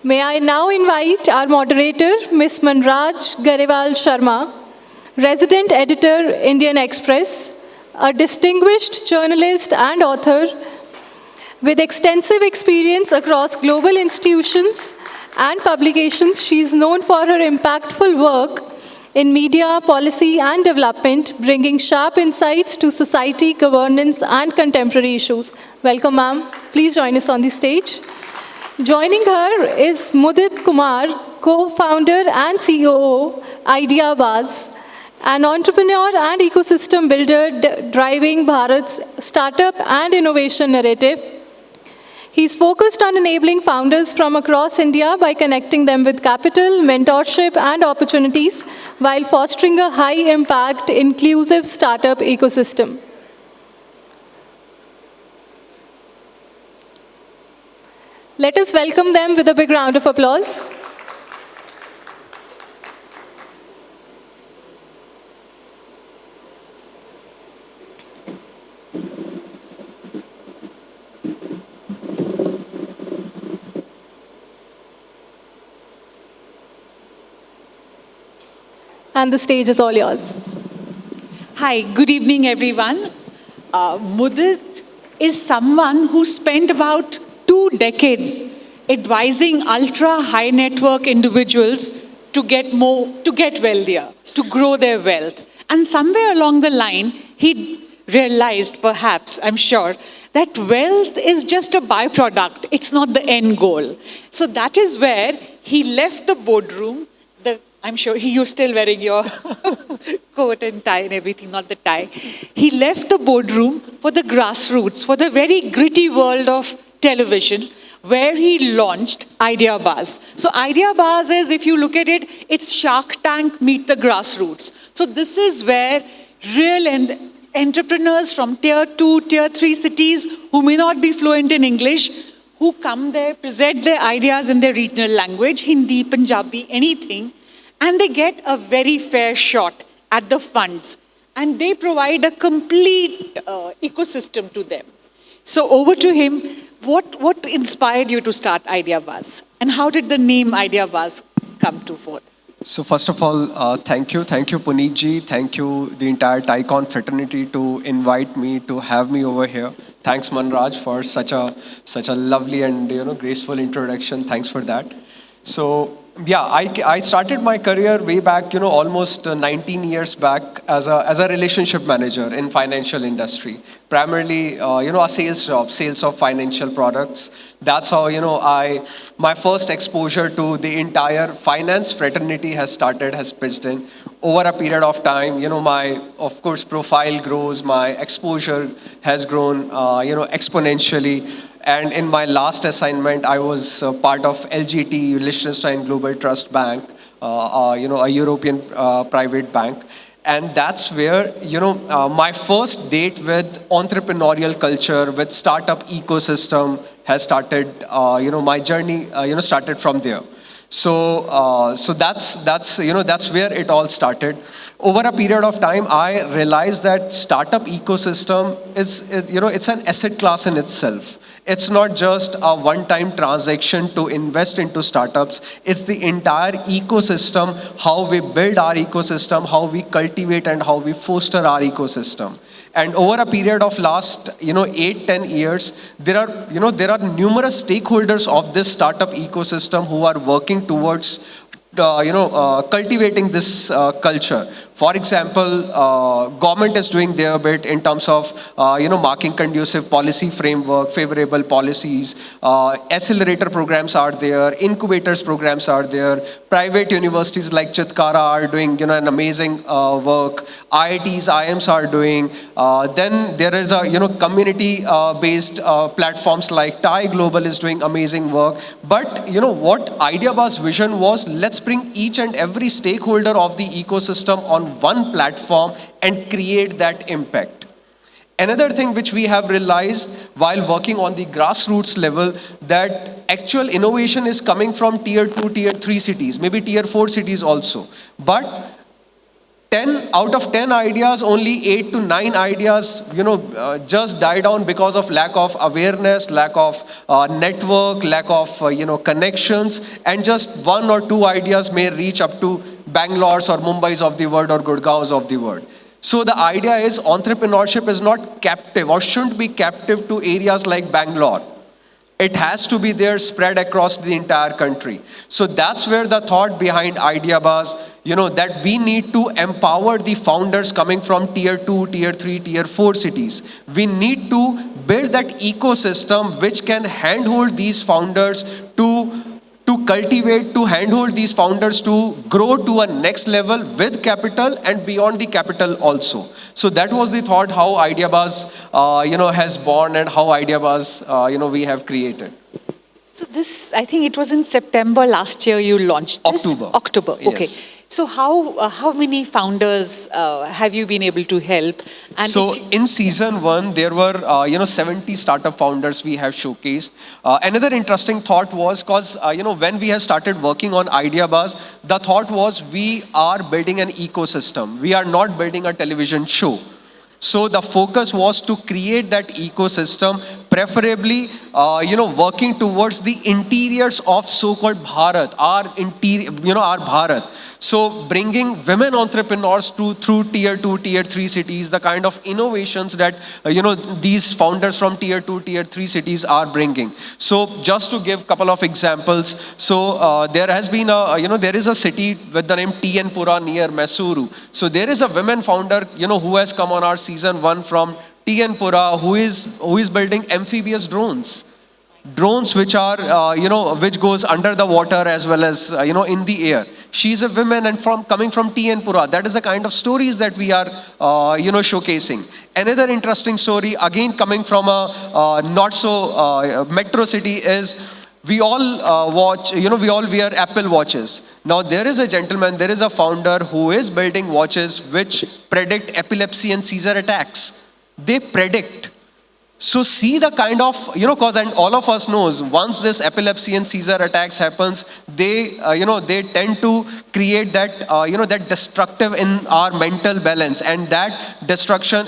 May I now invite our moderator, Ms. Manraj Garewal Sharma, resident editor, Indian Express, a distinguished journalist and author with extensive experience across global institutions and publications. She is known for her impactful work in media, policy, and development, bringing sharp insights to society, governance, and contemporary issues. Welcome, ma'am. Please join us on the stage. Joining her is Mudit Kumar, co-founder and COO, IdeaBuzz, an entrepreneur and ecosystem builder driving Bharat's startup and innovation narrative. He's focused on enabling founders from across India by connecting them with capital, mentorship, and opportunities while fostering a high-impact, inclusive startup ecosystem. Let us welcome them with a big round of applause. And the stage is all yours. Hi, good evening, everyone. Mudit is someone who spent about 2 decades advising ultra-high network individuals to get wealthier, to grow their wealth. And somewhere along the line, he realized, perhaps, I'm sure, that wealth is just a byproduct. It's not the end goal. So that is where he left the boardroom. I'm sure you're still wearing your coat and tie and everything, not the tie. He left the boardroom for the grassroots, for the very gritty world of television, where he launched IdeaBuzz. So IdeaBuzz is, if you look at it, it's Shark Tank meet the grassroots. So this is where real entrepreneurs from tier 2, tier 3 cities who may not be fluent in English, who come there, present their ideas in their regional language, Hindi, Punjabi, anything, and they get a very fair shot at the funds. And they provide a complete ecosystem to them. So over to him, what inspired you to start IdeaBuzz? And how did the name IdeaBuzz come to forth? So first of all, thank you Puneet ji, thank you the entire Tycon fraternity to invite me, to have me over here. Thanks Manraj for such a lovely and graceful introduction. Thanks for that. So yeah, I started my career way back, almost 19 years back as a relationship manager in financial industry. Primarily, a sales job, sales of financial products. That's how, my first exposure to the entire finance fraternity has pitched in. Over a period of time, my, of course, profile grows, my exposure has grown, exponentially. And in my last assignment, I was part of LGT, Liechtenstein Global Trust Bank, a European private bank. And that's where, my first date with entrepreneurial culture, with startup ecosystem has started, my journey, started from there. So that's where it all started. Over a period of time, I realized that startup ecosystem is it's an asset class in itself. It's not just a one-time transaction to invest into startups. It's the entire ecosystem, how we build our ecosystem, how we cultivate and how we foster our ecosystem. And over a period of last, 8-10 years, there are numerous stakeholders of this startup ecosystem who are working towards cultivating this culture. For example, government is doing their bit in terms of, marking conducive policy framework, favorable policies. Accelerator programs are there, incubators programs are there. Private universities like Chitkara are doing, an amazing work. IITs, IIMs are doing. Then there is a, community-based platforms like TIE Global is doing amazing work. But, what IdeaBuzz vision was, let's bring each and every stakeholder of the ecosystem on one platform and create that impact. Another thing which we have realized while working on the grassroots level, that actual innovation is coming from tier 2, tier 3 cities, maybe tier 4 cities also. But 10 out of 10 ideas, only 8 to 9 ideas, just die down because of lack of awareness, lack of network, lack of, connections, and just 1 or 2 ideas may reach up to Bangalore's or Mumbai's of the world or Gurgaon's of the world. So the idea is entrepreneurship is not captive or shouldn't be captive to areas like Bangalore. It has to be there spread across the entire country. So that's where the thought behind IdeaBuzz, that we need to empower the founders coming from tier 2, tier 3, tier 4 cities. We need to build that ecosystem which can handhold these founders to cultivate, to handhold these founders to grow to a next level with capital and beyond the capital also. So that was the thought how IdeaBuzz, has born and how IdeaBuzz, we have created. So this, I think it was in September last year you launched this? October, okay. Yes. So how many founders have you been able to help? And so in season 1, there were 70 startup founders we have showcased. Another interesting thought was because when we have started working on IdeaBuzz, the thought was we are building an ecosystem. We are not building a television show. So the focus was to create that ecosystem, preferably, working towards the interiors of so-called Bharat, our interior, our Bharat. So bringing women entrepreneurs through tier 2, tier 3 cities, the kind of innovations that, these founders from tier 2, tier 3 cities are bringing. So just to give a couple of examples, so there has been there is a city with the name Tienpura near Mysuru. So there is a women founder, who has come on our season 1 from Tienpura, who is building amphibious drones which are which goes under the water as well as in the air. She's a woman and coming from Tienpura. That is the kind of stories that we are showcasing. Another interesting story again coming from a not so metro city is we all we all wear Apple watches. Now there is a gentleman, there is a founder who is building watches which predict epilepsy and seizure attacks. They predict. So see the kind of, cause, and all of us knows, once this epilepsy and seizure attacks happens, they tend to create that, that destructive in our mental balance, and that destruction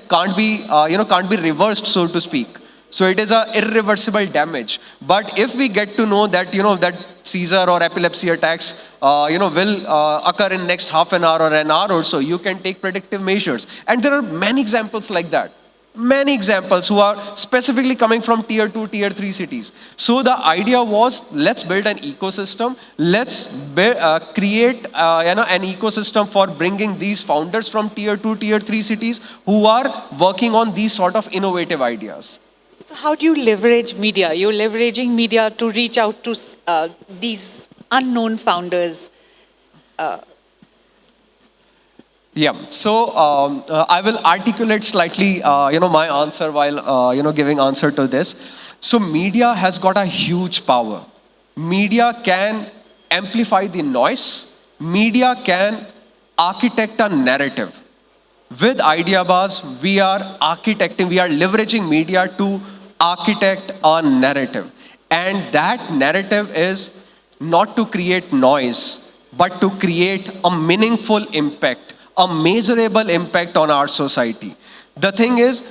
can't be reversed, so to speak. So it is a irreversible damage. But if we get to know that, that seizure or epilepsy attacks, will occur in next half an hour or an hour or so, you can take predictive measures. And there are many examples like that. Many examples who are specifically coming from tier 2, tier 3 cities. So the idea was, let's build an ecosystem. Let's create an ecosystem for bringing these founders from tier 2, tier 3 cities who are working on these sort of innovative ideas. So how do you leverage media? You're leveraging media to reach out to these unknown founders. Yeah, so I will articulate slightly, my answer while, giving answer to this. So media has got a huge power. Media can amplify the noise. Media can architect a narrative. With IdeaBuzz, we are leveraging media to architect a narrative. And that narrative is not to create noise, but to create a meaningful impact, a measurable impact on our society. The thing is,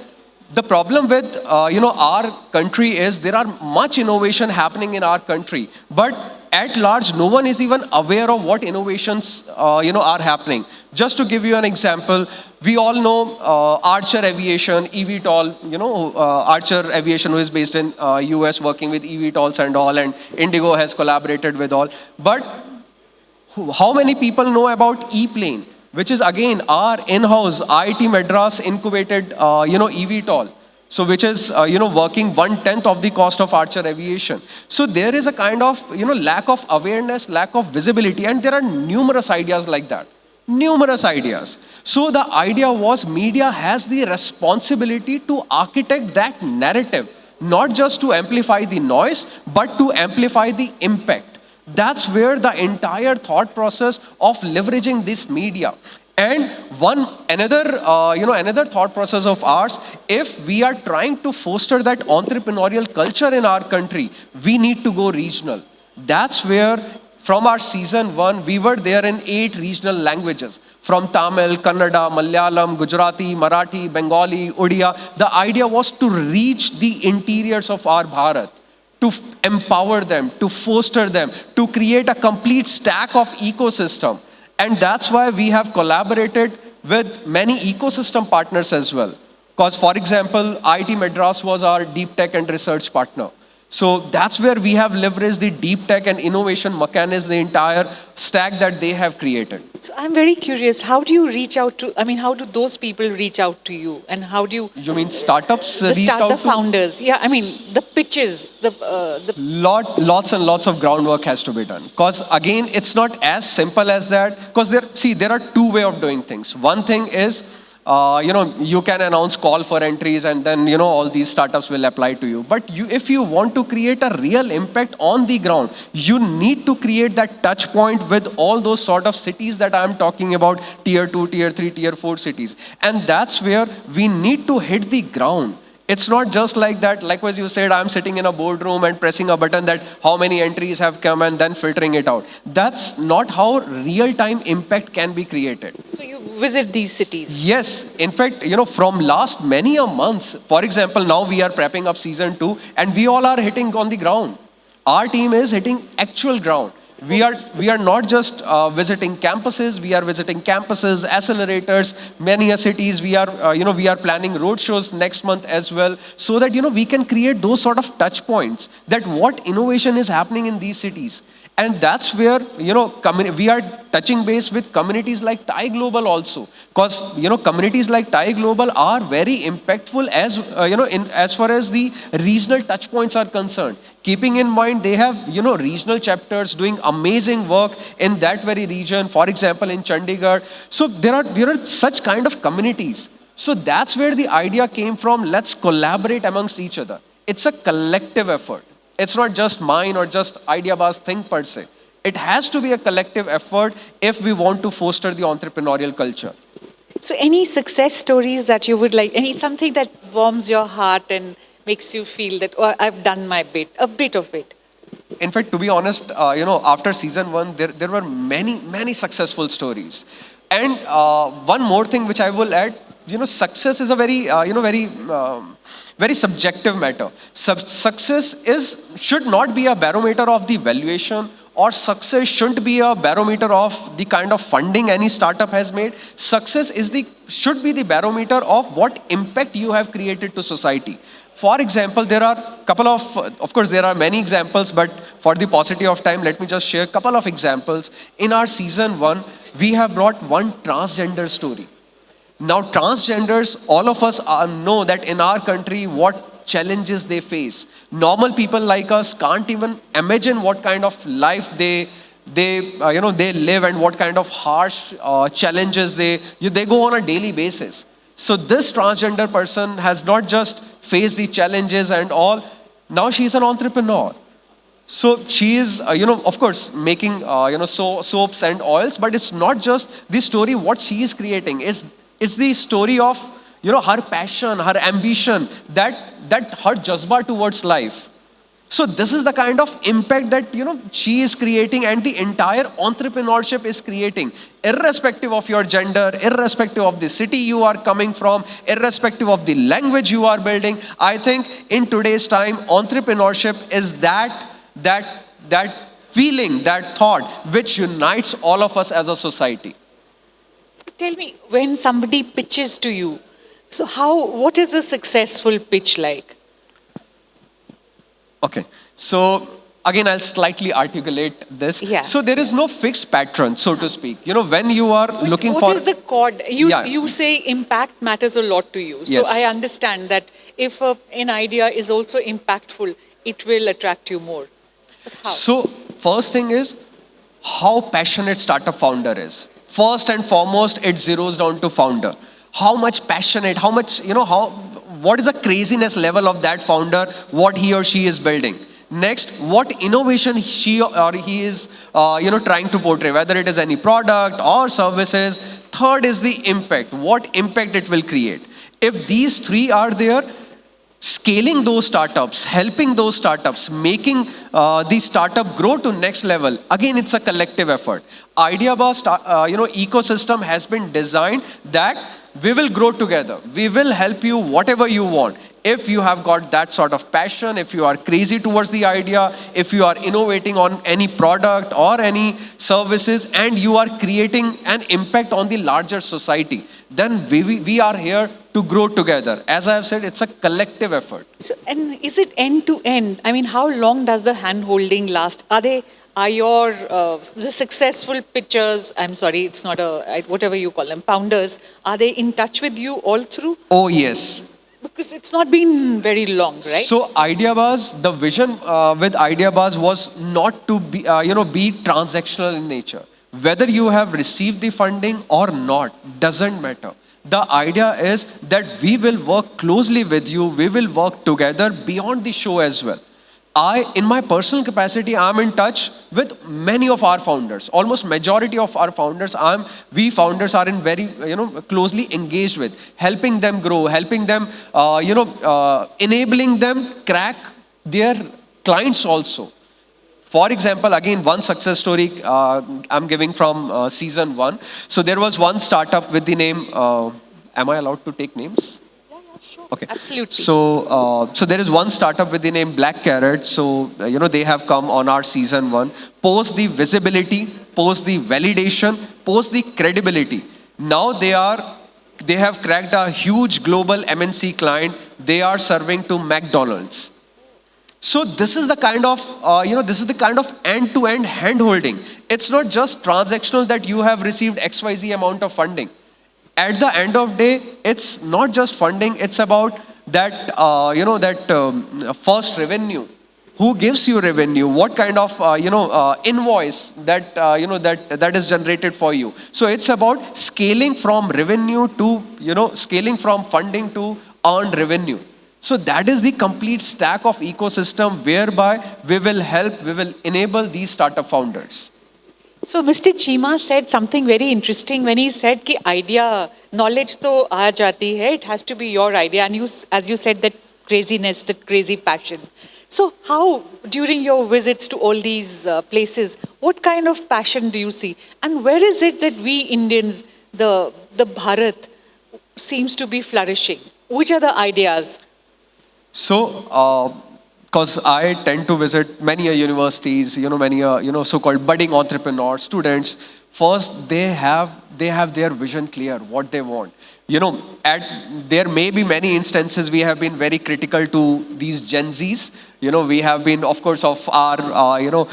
the problem with our country is there are much innovation happening in our country, but at large, no one is even aware of what innovations are happening. Just to give you an example, we all know Archer Aviation, eVTOL, Archer Aviation, who is based in US, working with eVTOLs and all, and Indigo has collaborated with all. But how many people know about E-Plane, which is again our in-house IIT Madras incubated, eVTOL. So which is, working 1/10 of the cost of Archer Aviation. So there is a kind of, lack of awareness, lack of visibility, and there are numerous ideas like that. Numerous ideas. So the idea was media has the responsibility to architect that narrative, not just to amplify the noise, but to amplify the impact. That's where the entire thought process of leveraging this media. And another thought process of ours, if we are trying to foster that entrepreneurial culture in our country, we need to go regional. That's where From our season 1, we were there in 8 regional languages. From Tamil, Kannada, Malayalam, Gujarati, Marathi, Bengali, Odia. The idea was to reach the interiors of our Bharat, to empower them, to foster them, to create a complete stack of ecosystem. And that's why we have collaborated with many ecosystem partners as well. Because, for example, IIT Madras was our deep tech and research partner. So that's where we have leveraged the deep tech and innovation mechanism, the entire stack that they have created. So I'm very curious, how do you reach out to, how do those people reach out to you? And how do you... You mean startups The reached out startup to? founders. Yeah, the pitches, Lots and lots of groundwork has to be done. Because again, it's not as simple as that. Because there are two ways of doing things. One thing is, you can announce call for entries and then, all these startups will apply to you. But if you want to create a real impact on the ground, you need to create that touch point with all those sort of cities that I'm talking about, tier 2, tier 3, tier 4 cities. And that's where we need to hit the ground. It's not just like that, likewise you said, I'm sitting in a boardroom and pressing a button that how many entries have come and then filtering it out. That's not how real-time impact can be created. so you visit these cities. Yes, in fact, from last many a months, for example, now we are prepping up season 2 and we all are hitting on the ground. Our team is hitting actual ground. We are not just visiting campuses. We are visiting campuses, accelerators, many cities. We are planning road shows next month as well, so that we can create those sort of touch points. That what innovation is happening in these cities, and that's where we are touching base with communities like TiE Global also, because communities like TiE Global are very impactful as far as the regional touch points are concerned. Keeping in mind they have regional chapters doing amazing work in that very region. For example, in Chandigarh. So there are such kind of communities. So that's where the idea came from. Let's collaborate amongst each other. It's a collective effort. It's not just mine or just IdeaBuzz thing per se. It has to be a collective effort if we want to foster the entrepreneurial culture. So any success stories that you would like, something that warms your heart and makes you feel that, oh, I've done my bit, a bit of it? In fact, to be honest, after season 1, there were many successful stories. And one more thing which I will add, success is a very subjective matter. Success should not be a barometer of the valuation, or success shouldn't be a barometer of the kind of funding any startup has made. Success should be the barometer of what impact you have created to society. For example, there are of course there are many examples, but for the paucity of time, let me just share a couple of examples. In our season 1, we have brought one transgender story. Now, transgenders, all of us know that in our country, what challenges they face. Normal people like us can't even imagine what kind of life they live and what kind of harsh challenges they go on a daily basis. So this transgender person has not just faced the challenges and all. Now she's an entrepreneur. So she is, of course, making, soaps and oils, but it's not just the story what she is creating. It's the story of, her passion, her ambition, that her jazba towards life. So this is the kind of impact that, she is creating and the entire entrepreneurship is creating, irrespective of your gender, irrespective of the city you are coming from, irrespective of the language you are building. I think in today's time, entrepreneurship is that feeling, that thought, which unites all of us as a society. Tell me, when somebody pitches to you, so what is a successful pitch like? Okay, so again, I'll slightly articulate this. Yeah. So there is no fixed pattern, so to speak. When you are looking for... What is the chord? You say impact matters a lot to you. So Yes. I understand that if an idea is also impactful, it will attract you more. But how? So first thing is how passionate startup founder is. First and foremost, it zeroes down to founder. How much passionate, how much, what is the craziness level of that founder, what he or she is building. Next, what innovation she or he is, trying to portray, whether it is any product or services. Third is the impact, what impact it will create. If these three are there, scaling those startups, helping those startups, making the startup grow to next level. Again, it's a collective effort. IdeaBar ecosystem has been designed that we will grow together. We will help you whatever you want. If you have got that sort of passion, if you are crazy towards the idea, if you are innovating on any product or any services, and you are creating an impact on the larger society, then we are here to grow together. As I have said, it's a collective effort. So, and is it end to end? I mean, how long does the hand holding last? Are your the successful pitchers, I'm sorry, it's not whatever you call them, founders, are they in touch with you all through? Oh, yes. Because it's not been very long, right? So IdeaBars, the vision with IdeaBars was not to be, be transactional in nature. Whether you have received the funding or not, doesn't matter. The idea is that we will work closely with you. We will work together beyond the show as well. In my personal capacity, I'm in touch with many of our founders. Almost majority of our founders, we founders are in very, closely engaged with, helping them grow, helping them, enabling them crack their clients also. For example, again, one success story I'm giving from season 1. So there was one startup with the name, am I allowed to take names? Okay. Absolutely. So, so there is one startup with the name Black Carrot. So, they have come on our season 1. Post the visibility, post the validation, post the credibility. Now they have cracked a huge global MNC client. They are serving to McDonald's. So this is the kind of, this is the kind of end-to-end hand-holding. It's not just transactional that you have received XYZ amount of funding. At the end of day, it's not just funding, it's about that, first revenue. Who gives you revenue? What kind of, invoice that, that is generated for you? So it's about scaling from revenue to, scaling from funding to earned revenue. So that is the complete stack of ecosystem whereby we will help, we will enable these startup founders. So Mr. Cheema said something very interesting when he said कि idea, knowledge तो आ जाती है, it has to be your idea, and you, as you said, that craziness, that crazy passion. So how, during your visits to all these places, what kind of passion do you see? And where is it that we Indians, the Bharat, seems to be flourishing? Which are the ideas? So, because I tend to visit many universities, many so-called budding entrepreneurs, students. First, they have their vision clear, what they want. There may be many instances we have been very critical to these Gen Zs. We have been, of course, of our,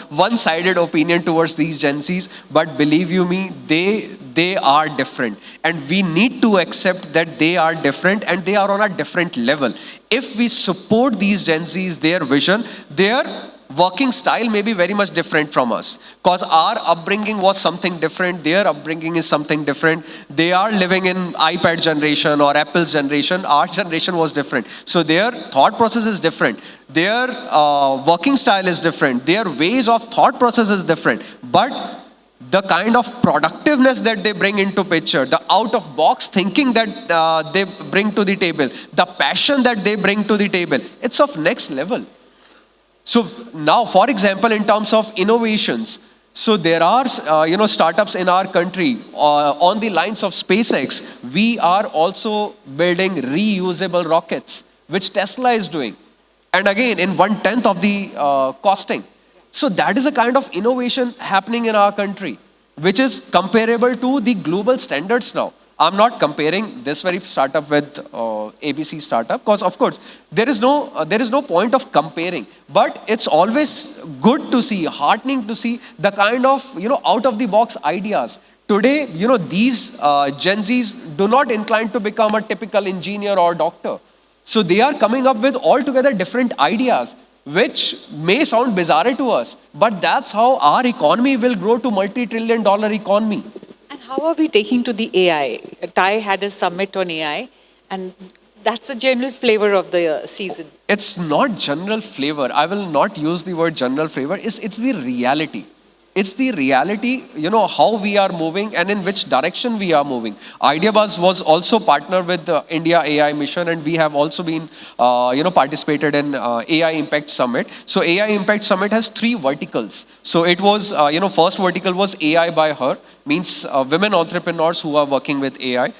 one-sided opinion towards these Gen Zs. But believe you me, they are different. And we need to accept that they are different and they are on a different level. If we support these Gen Zs, their vision, their working style may be very much different from us. Because our upbringing was something different, their upbringing is something different. They are living in iPad generation or Apple's generation. Our generation was different. So their thought process is different. Their working style is different. Their ways of thought process is different. But the kind of productiveness that they bring into picture, the out-of-box thinking that they bring to the table, the passion that they bring to the table, it's of next level. So now, for example, in terms of innovations, so there are, startups in our country on the lines of SpaceX. We are also building reusable rockets, which Tesla is doing. And again, in 1/10 of the costing. So that is a kind of innovation happening in our country, which is comparable to the global standards now. I'm not comparing this very startup with ABC startup, because of course there is no point of comparing. But it's always good to see, heartening to see the kind of out of the box ideas. Today, these Gen Zs do not incline to become a typical engineer or doctor. So they are coming up with altogether different ideas, which may sound bizarre to us, but that's how our economy will grow to multi-trillion-dollar economy. And how are we taking to the AI? TIE had a summit on AI, and that's the general flavor of the season. It's not general flavor. I will not use the word general flavor. It's the reality. It's the reality, how we are moving and in which direction we are moving. IdeaBuzz was also partnered with the India AI Mission, and we have also been, participated in AI Impact Summit. So AI Impact Summit has 3 verticals. So it was, first vertical was AI by Her, means women entrepreneurs who are working with AI.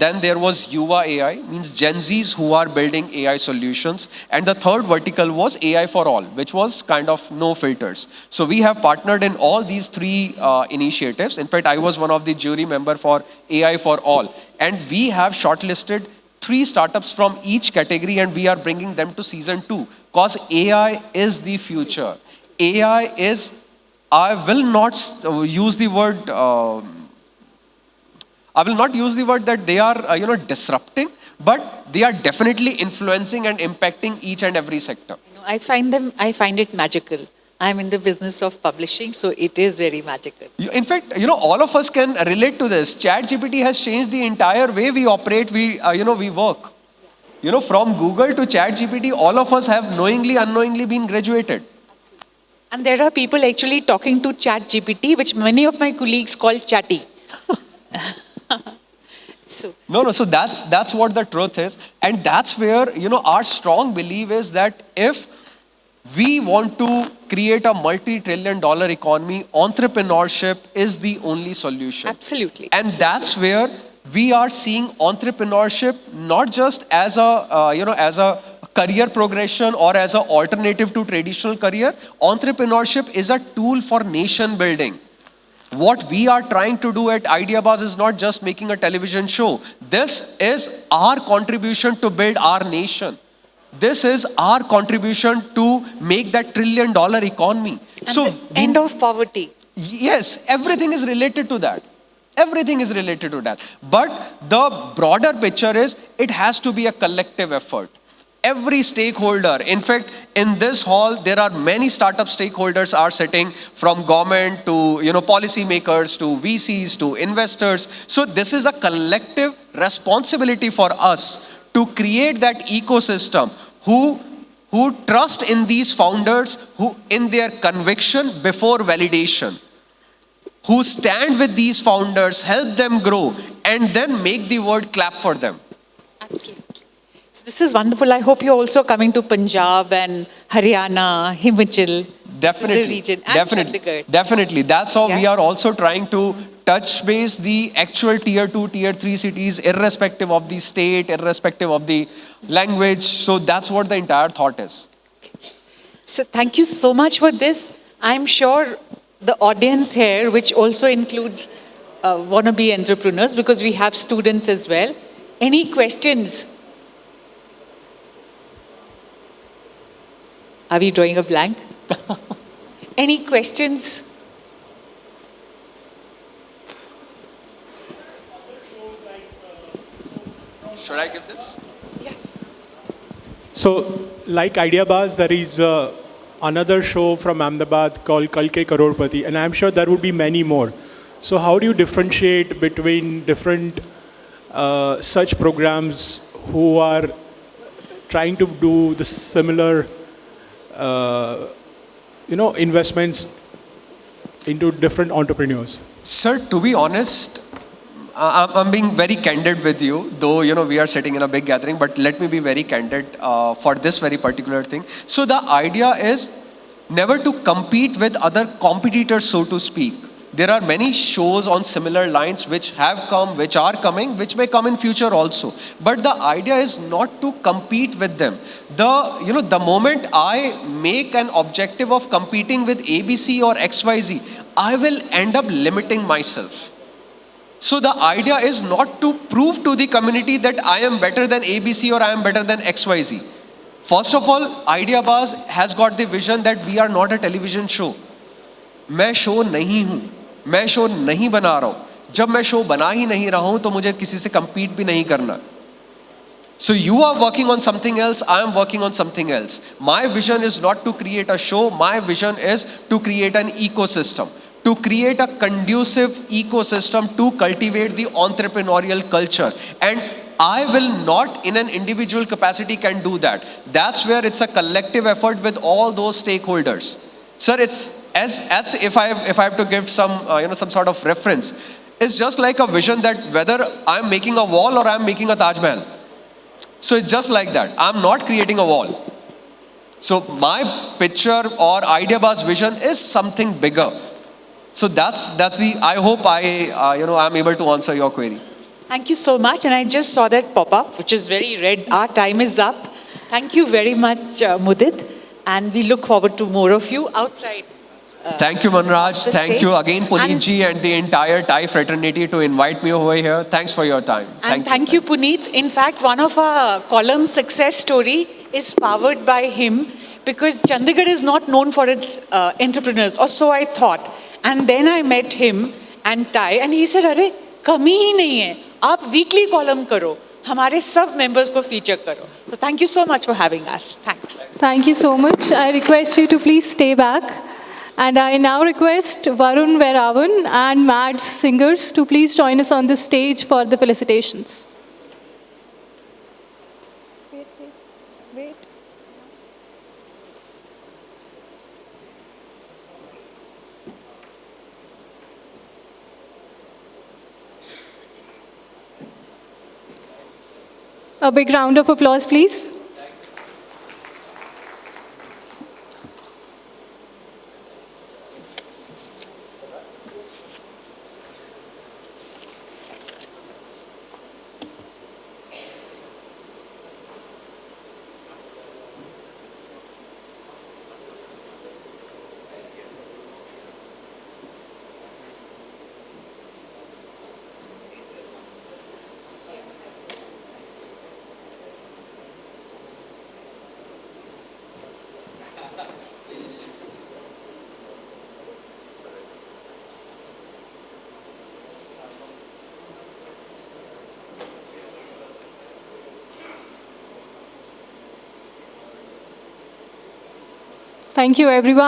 Then there was Yuva AI, means Gen Zs who are building AI solutions. And the third vertical was AI for all, which was kind of no filters. So we have partnered in all these 3 initiatives. In fact, I was one of the jury member for AI for all. And we have shortlisted 3 startups from each category, and we are bringing them to season 2. Because AI is the future. AI is, I will not use the word, that they are, disrupting, but they are definitely influencing and impacting each and every sector. I find it magical. I'm in the business of publishing, so it is very magical. In fact, all of us can relate to this. ChatGPT has changed the entire way we operate, we work. From Google to ChatGPT, all of us have knowingly, unknowingly been graduated. And there are people actually talking to ChatGPT, which many of my colleagues call chatty. So that's what the truth is. And that's where, our strong belief is that if we want to create a multi-trillion-dollar economy, entrepreneurship is the only solution. Absolutely. And that's where we are seeing entrepreneurship not just as a career progression or as an alternative to traditional career. Entrepreneurship is a tool for nation building. What we are trying to do at IdeaBuzz is not just making a television show. This is our contribution to build our nation. This is our contribution to make that $1 trillion economy. And so the end of poverty. Yes, everything is related to that. Everything is related to that. But the broader picture is it has to be a collective effort. Every stakeholder, in fact, in this hall, there are many startup stakeholders are sitting, from government to policymakers to VCs to investors. So this is a collective responsibility for us to create that ecosystem who trust in these founders, who in their conviction before validation, who stand with these founders, help them grow, and then make the world clap for them. Absolutely. So this is wonderful. I hope you're also coming to Punjab and Haryana, Himachal. Definitely. This is the region. And Chandigarh. Definitely. That's how we are also trying to touch base the actual tier 2, tier 3 cities, irrespective of the state, irrespective of the language. So that's what the entire thought is. So thank you so much for this. I'm sure the audience here, which also includes wannabe entrepreneurs, because we have students as well. Any questions? Are we drawing a blank? Any questions? Should I give this? Yeah. So, like IdeaBuzz, there is another show from Ahmedabad called Kal Ke Crorepati, and I'm sure there would be many more. So, how do you differentiate between different such programs who are trying to do the similar, investments into different entrepreneurs? Sir, to be honest, I'm being very candid with you, though, we are sitting in a big gathering, but let me be very candid for this very particular thing. So the idea is never to compete with other competitors, so to speak. There are many shows on similar lines which have come, which are coming, which may come in future also. But the idea is not to compete with them. The moment I make an objective of competing with ABC or XYZ, I will end up limiting myself. So the idea is not to prove to the community that I am better than ABC or I am better than XYZ. First of all, IdeaBuzz has got the vision that we are not a television show. मैं show नहीं हूँ, मैं show नहीं बना रहा हूँ. जब मैं शो बना ही नहीं रहा हूँ तो मुझे किसी से compete भी नहीं करना. So you are working on something else, I am working on something else. My vision is not to create a show, my vision is to create an ecosystem. To create a conducive ecosystem to cultivate the entrepreneurial culture. And I will not in an individual capacity can do that. That's where it's a collective effort with all those stakeholders. Sir, it's as if I have to give some some sort of reference, it's just like a vision that whether I'm making a wall or I'm making a Taj Mahal. So it's just like that. I'm not creating a wall. So my picture or Ideabaaz vision is something bigger. So that's the. I hope I'm able to answer your query. Thank you so much. And I just saw that pop up, which is very red. Our time is up. Thank you very much, Mudit. And we look forward to more of you outside. Thank you, Manraj. the Thank stage. you again, Puneet ji, and the entire Thai fraternity to invite me over here. Thanks for your time. And thank you, Puneet. In fact, one of our column success story is powered by him because Chandigarh is not known for its entrepreneurs, or so I thought. And then I met him and Thai, and he said, "Arey, कमी ही नहीं है. आप weekly column करो. हमारे सब members को feature करो." So thank you so much for having us. Thanks. Thank you so much. I request you to please stay back. And I now request Varun Veravan and Mads singers to please join us on the stage for the felicitations. A big round of applause, please. Thank you, everyone.